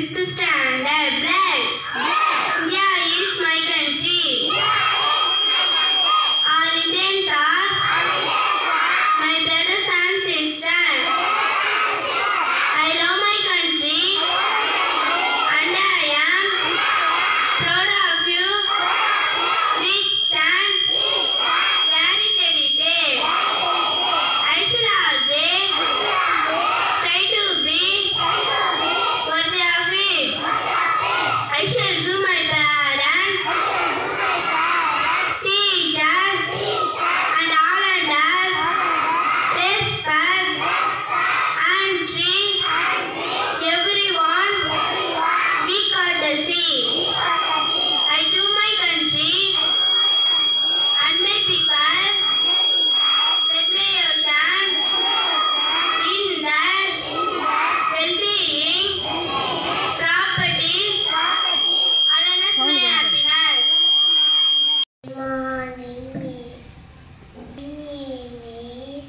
Fifth standard. Black. India is my country. All Indians are my brothers and sisters. I love my country and I am proud of you. Rich and very dedicated. I should always try to be worthy of it. I shall do my parents, teachers, and all others respect and treat everyone with courtesy. I do my country and my people that may ocean in their well-being, properties, and my happiness. Good morning, my name is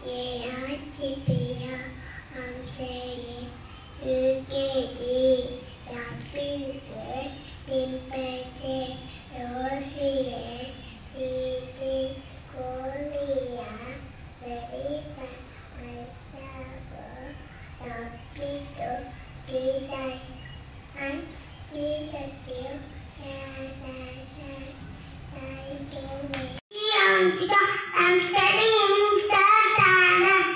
Jaya. I'm studying UKG. Rosie, Titi, Korea, Verifa, Myself, Topito, Jesus, and Jesus, you. I'm studying third standard.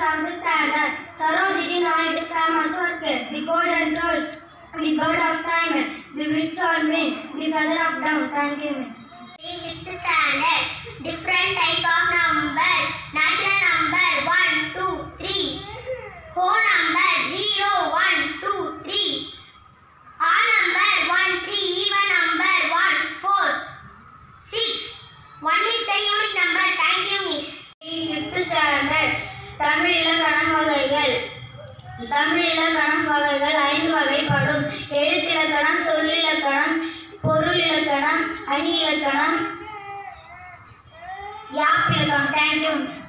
Seventh standard. Sarojini Naidu famous work. The golden trust, the bird of time, the bricks on me, the feather of down. Thank you, miss. In sixth standard, different type of number. Natural number 1, 2, 3. Whole number 0, 1, 2, 3. Odd number 1, 3. Even number 1, 4, 6. 1 is the unique number. Thank you, miss. In fifth standard. Tamil இலக்கணம் வகைகள். தமிழ் இலக்கணம் வகைகள் 5 வகைப்படும். எழுத்திலக்கணம், சொல்லிலக்கணம், பொருள் இலக்கணம், அணி இலக்கணம், யாப்பிலக்கணம். Thank you.